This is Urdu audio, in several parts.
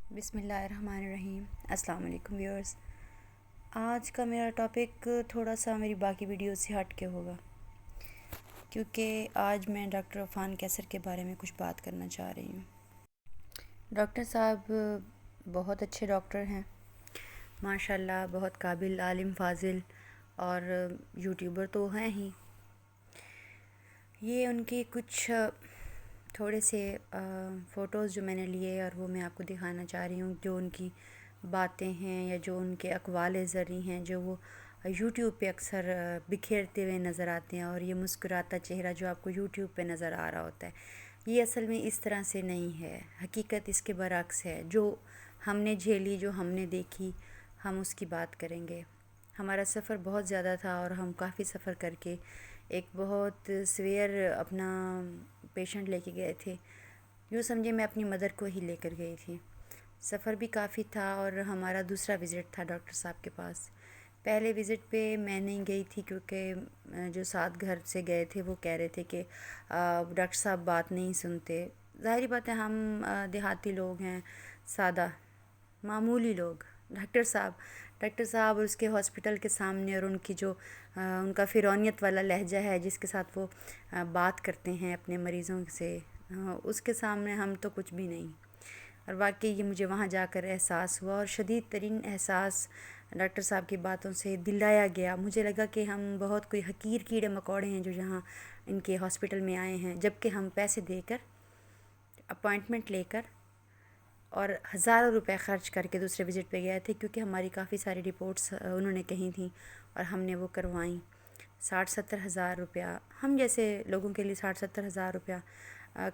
بسم اللہ الرحمن الرحیم۔ السلام علیکم ویورز۔ آج کا میرا ٹاپک تھوڑا سا میری باقی ویڈیوز سے ہٹ کے ہوگا، کیونکہ آج میں ڈاکٹر عفان کیسر کے بارے میں کچھ بات کرنا چاہ رہی ہوں۔ ڈاکٹر صاحب بہت اچھے ڈاکٹر ہیں ماشاءاللہ، بہت قابل، عالم، فاضل اور یوٹیوبر تو ہیں ہی۔ یہ ان کی کچھ تھوڑے سے فوٹوز جو میں نے لیے اور وہ میں آپ کو دکھانا چاہ رہی ہوں، جو ان کی باتیں ہیں یا جو ان کے اقوال زرعی ہیں جو وہ یوٹیوب پہ اکثر بکھیرتے ہوئے نظر آتے ہیں، اور یہ مسکراتا چہرہ جو آپ کو یوٹیوب پہ نظر آ رہا ہوتا ہے، یہ اصل میں اس طرح سے نہیں ہے۔ حقیقت اس کے برعکس ہے۔ جو ہم نے جھیلی، جو ہم نے دیکھی، ہم اس کی بات کریں گے۔ ہمارا سفر بہت زیادہ تھا اور ہم کافی سفر کر کے ایک بہت سویئر اپنا پیشنٹ لے کے گئے تھے۔ یوں سمجھے میں اپنی مدر کو ہی لے کر گئی تھی۔ سفر بھی کافی تھا اور ہمارا دوسرا وزٹ تھا ڈاکٹر صاحب کے پاس۔ پہلے وزٹ پہ میں نہیں گئی تھی کیونکہ جو ساتھ گھر سے گئے تھے وہ کہہ رہے تھے کہ ڈاکٹر صاحب بات نہیں سنتے۔ ظاہری بات ہے، ہم دیہاتی لوگ ہیں، سادہ معمولی لوگ۔ ڈاکٹر صاحب اور اس کے ہاسپٹل کے سامنے اور ان کی جو ان کا فرعونیت والا لہجہ ہے جس کے ساتھ وہ بات کرتے ہیں اپنے مریضوں سے، اس کے سامنے ہم تو کچھ بھی نہیں۔ اور واقعی یہ مجھے وہاں جا کر احساس ہوا، اور شدید ترین احساس ڈاکٹر صاحب کی باتوں سے دلایا گیا۔ مجھے لگا کہ ہم بہت کوئی حقیر کیڑے مکوڑے ہیں جو یہاں ان کے ہاسپٹل میں آئے ہیں، جبکہ ہم پیسے دے کر، اپوائنٹمنٹ لے کر اور ہزاروں روپے خرچ کر کے دوسرے وزٹ پہ گئے تھے، کیونکہ ہماری کافی ساری رپورٹس انہوں نے کہی تھیں اور ہم نے وہ کروائیں۔ 60-70 ہزار روپیہ ہم جیسے لوگوں کے لیے 60-70 ہزار روپیہ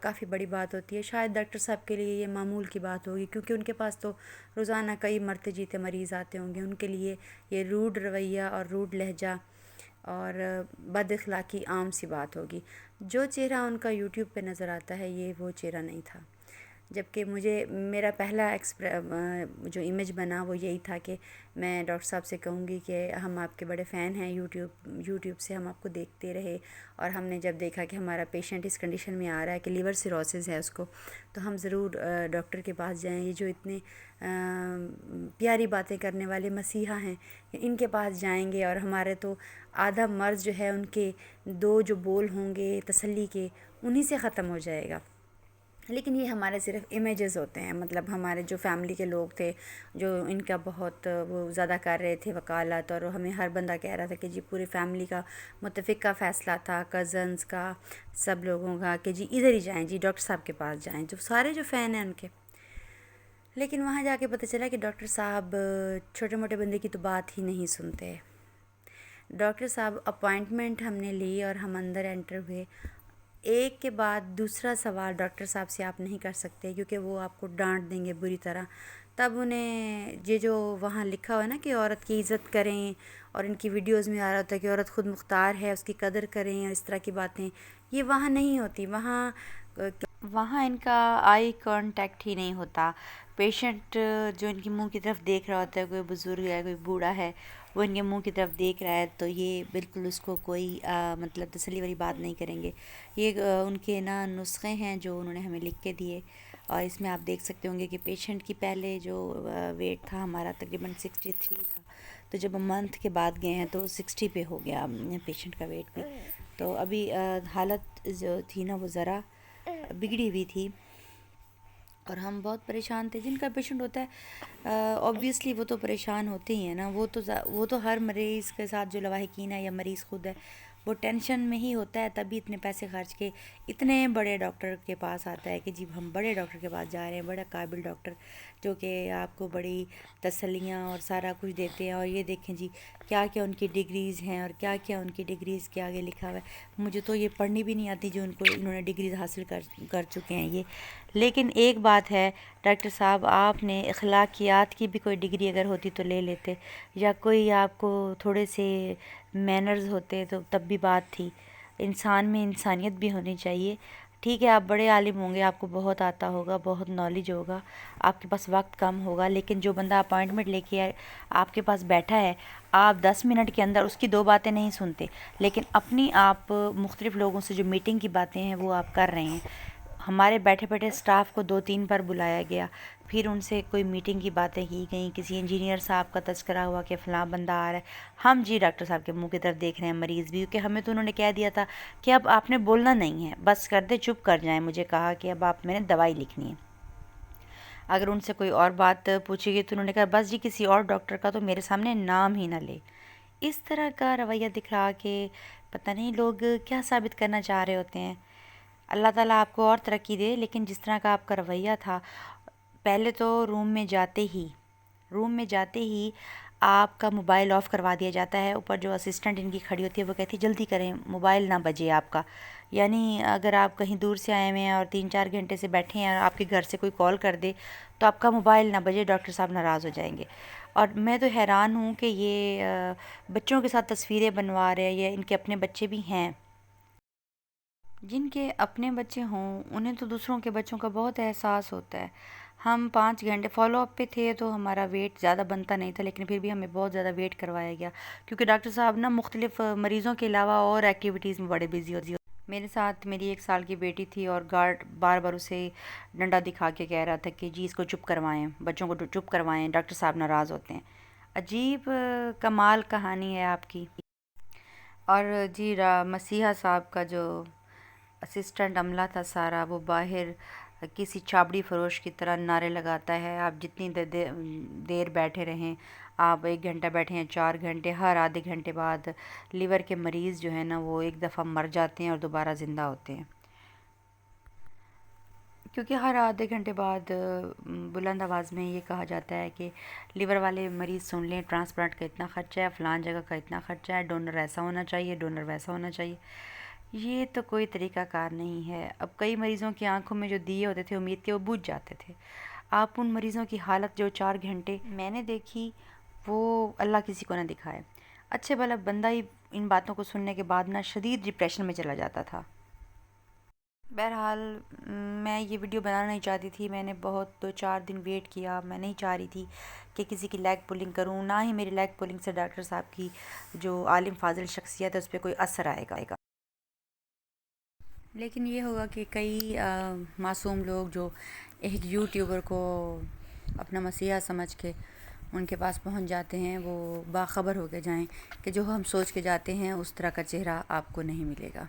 کافی بڑی بات ہوتی ہے۔ شاید ڈاکٹر صاحب کے لیے یہ معمول کی بات ہوگی، کیونکہ ان کے پاس تو روزانہ کئی مرتے جیتے مریض آتے ہوں گے۔ ان کے لیے یہ روڈ رویہ اور روڈ لہجہ اور بد اخلاقی عام سی بات ہوگی۔ جو چہرہ ان کا یوٹیوب پہ نظر آتا ہے، یہ وہ چہرہ نہیں تھا۔ جبکہ میرا پہلا جو امیج بنا وہ یہی تھا کہ میں ڈاکٹر صاحب سے کہوں گی کہ ہم آپ کے بڑے فین ہیں، یوٹیوب سے ہم آپ کو دیکھتے رہے، اور ہم نے جب دیکھا کہ ہمارا پیشنٹ اس کنڈیشن میں آ رہا ہے کہ لیور سیروسس ہے اس کو، تو ہم ضرور ڈاکٹر کے پاس جائیں۔ یہ جو اتنے پیاری باتیں کرنے والے مسیحا ہیں، ان کے پاس جائیں گے، اور ہمارے تو آدھا مرض جو ہے ان کے دو جو بول ہوں گے تسلی کے، انہی سے ختم ہو جائے گا۔ لیکن یہ ہمارے صرف امیجز ہوتے ہیں، مطلب ہمارے جو فیملی کے لوگ تھے جو ان کا بہت وہ زیادہ کر رہے تھے وکالت، اور ہمیں ہر بندہ کہہ رہا تھا کہ جی پوری فیملی کا متفقہ فیصلہ تھا، کزنز کا، سب لوگوں کا، کہ جی ادھر ہی جائیں، جی ڈاکٹر صاحب کے پاس جائیں، جو سارے جو فین ہیں ان کے۔ لیکن وہاں جا کے پتہ چلا کہ ڈاکٹر صاحب چھوٹے موٹے بندے کی تو بات ہی نہیں سنتے۔ ڈاکٹر صاحب اپوائنٹمنٹ ہم نے لی اور ہم اندر انٹر ہوئے، ایک کے بعد دوسرا سوال ڈاکٹر صاحب سے آپ نہیں کر سکتے، کیونکہ وہ آپ کو ڈانٹ دیں گے بری طرح۔ تب انہیں یہ جو وہاں لکھا ہوا ہے نا کہ عورت کی عزت کریں، اور ان کی ویڈیوز میں آ رہا ہوتا ہے کہ عورت خود مختار ہے، اس کی قدر کریں، اور اس طرح کی باتیں، یہ وہاں نہیں ہوتی۔ وہاں ان کا آئی کانٹیکٹ ہی نہیں ہوتا۔ پیشنٹ جو ان کے منہ کی طرف دیکھ رہا ہوتا ہے، کوئی بزرگ ہے، کوئی بوڑھا ہے، وہ ان کے منہ کی طرف دیکھ رہا ہے، تو یہ بالکل اس کو کوئی مطلب تسلی والی بات نہیں کریں گے۔ یہ ان کے نا نسخے ہیں جو انہوں نے ہمیں لکھ کے دیے، اور اس میں آپ دیکھ سکتے ہوں گے کہ پیشنٹ کی پہلے جو ویٹ تھا ہمارا تقریباً 63 تھا، تو جب ہم منتھ کے بعد گئے ہیں تو 60 پہ ہو گیا پیشنٹ کا ویٹ بھی۔ تو ابھی حالت جو تھی نا وہ ذرا بگڑی ہوئی تھی، اور ہم بہت پریشان تھے۔ جن کا پیشنٹ ہوتا ہے اوبویسلی وہ تو پریشان ہوتے ہی ہیں نا، وہ تو ہر مریض کے ساتھ جو لواحقین ہے یا مریض خود ہے وہ ٹینشن میں ہی ہوتا ہے، تبھی اتنے پیسے خرچ کے اتنے بڑے ڈاکٹر کے پاس آتا ہے کہ جی ہم بڑے ڈاکٹر کے پاس جا رہے ہیں، بڑا قابل ڈاکٹر جو کہ آپ کو بڑی تسلیاں اور سارا کچھ دیتے ہیں۔ اور یہ دیکھیں جی کیا کیا ان کی ڈگریز ہیں، اور کیا کیا ان کی ڈگریز کے آگے لکھا ہوا ہے۔ مجھے تو یہ پڑھنی بھی نہیں آتی جو انہوں نے ڈگریز حاصل کر چکے ہیں یہ۔ لیکن ایک بات ہے ڈاکٹر صاحب، آپ نے اخلاقیات کی بھی کوئی ڈگری اگر ہوتی تو لے لیتے، یا کوئی آپ کو تھوڑے سے مینرز ہوتے تو تب بھی بات تھی۔ انسان میں انسانیت بھی ہونی چاہیے۔ ٹھیک ہے آپ بڑے عالم ہوں گے، آپ کو بہت آتا ہوگا، بہت نالج ہوگا، آپ کے پاس وقت کم ہوگا، لیکن جو بندہ اپوائنٹمنٹ لے کے آپ کے پاس بیٹھا ہے، آپ 10 منٹ کے اندر اس کی 2 باتیں نہیں سنتے، لیکن اپنی آپ مختلف لوگوں سے جو میٹنگ کی باتیں ہیں وہ آپ کر رہے ہیں۔ ہمارے بیٹھے بیٹھے سٹاف کو 2-3 بار بلایا گیا، پھر ان سے کوئی میٹنگ کی باتیں کی گئیں، کسی انجینئر صاحب کا تذکرہ ہوا کہ فلاں بندہ آ رہا ہے. ہم جی ڈاکٹر صاحب کے منہ کی طرف دیکھ رہے ہیں، مریض بھی، کیونکہ ہمیں تو انہوں نے کہہ دیا تھا کہ اب آپ نے بولنا نہیں ہے، بس کر دے، چپ کر جائیں. مجھے کہا کہ اب آپ میں نے دوائی لکھنی ہے. اگر ان سے کوئی اور بات پوچھی گئی تو انہوں نے کہا بس جی کسی اور ڈاکٹر کا تو میرے سامنے نام ہی نہ لے. اس طرح کا رویہ دکھ رہا کہ پتہ نہیں لوگ کیا ثابت کرنا چاہ رہے ہوتے ہیں. اللہ تعالیٰ آپ کو اور ترقی دے، لیکن جس طرح کا آپ کا رویہ تھا، پہلے تو روم میں جاتے ہی آپ کا موبائل آف کروا دیا جاتا ہے. اوپر جو اسسٹنٹ ان کی کھڑی ہوتی ہے وہ کہتی ہے جلدی کریں، موبائل نہ بجے آپ کا. یعنی اگر آپ کہیں دور سے آئے ہوئے ہیں اور 3-4 گھنٹے سے بیٹھے ہیں اور آپ کے گھر سے کوئی کال کر دے تو آپ کا موبائل نہ بجے، ڈاکٹر صاحب ناراض ہو جائیں گے. اور میں تو حیران ہوں کہ یہ بچوں کے ساتھ تصویریں بنوا رہے ہیں، یا ان کے اپنے بچے بھی ہیں. جن کے اپنے بچے ہوں انہیں تو دوسروں کے بچوں کا بہت احساس ہوتا ہے. ہم 5 گھنٹے فالو اپ پہ تھے تو ہمارا ویٹ زیادہ بنتا نہیں تھا، لیکن پھر بھی ہمیں بہت زیادہ ویٹ کروایا گیا، کیونکہ ڈاکٹر صاحب نا مختلف مریضوں کے علاوہ اور ایکٹیویٹیز میں بڑے بزی ہوتے. میرے ساتھ میری 1 سال کی بیٹی تھی اور گارڈ بار بار اسے ڈنڈا دکھا کے کہہ رہا تھا کہ جی اس کو چپ کروائیں، بچوں کو چپ کروائیں، ڈاکٹر صاحب ناراض ہوتے ہیں. عجیب کمال کہانی ہے آپ کی. اور جی مسیحا صاحب کا جو اسسٹنٹ عملہ تھا سارا، وہ باہر کسی چھابڑی فروش کی طرح نعرے لگاتا ہے آپ جتنی دیر بیٹھے رہیں، آپ 1 گھنٹہ بیٹھے ہیں، 4 گھنٹے، ہر آدھے گھنٹے بعد لیور کے مریض جو ہیں نا وہ ایک دفعہ مر جاتے ہیں اور دوبارہ زندہ ہوتے ہیں. کیونکہ ہر آدھے گھنٹے بعد بلند آواز میں یہ کہا جاتا ہے کہ لیور والے مریض سن لیں، ٹرانسپلانٹ کا اتنا خرچہ ہے، فلان جگہ کا اتنا خرچہ ہے، ڈونر ایسا ہونا چاہیے، ڈونر ویسا ہونا چاہیے. یہ تو کوئی طریقہ کار نہیں ہے. اب کئی مریضوں کی آنکھوں میں جو دیے ہوتے تھے امید کے، وہ بجھ جاتے تھے. آپ ان مریضوں کی حالت جو 4 گھنٹے میں نے دیکھی، وہ اللہ کسی کو نہ دکھائے. اچھے بھلا بندہ ہی ان باتوں کو سننے کے بعد نا شدید ڈپریشن میں چلا جاتا تھا. بہرحال میں یہ ویڈیو بنانا نہیں چاہتی تھی. میں نے بہت 2-4 دن ویٹ کیا. میں نہیں چاہ رہی تھی کہ کسی کی لیگ پولنگ کروں، نہ ہی میری لیگ پولنگ سے ڈاکٹر صاحب کی جو عالم فاضل شخصیت ہے اس پہ کوئی اثر آئے گا. لیکن یہ ہوگا کہ کئی معصوم لوگ جو ایک یوٹیوبر کو اپنا مسیحا سمجھ کے ان کے پاس پہنچ جاتے ہیں، وہ باخبر ہو کے جائیں کہ جو ہم سوچ کے جاتے ہیں اس طرح کا چہرہ آپ کو نہیں ملے گا.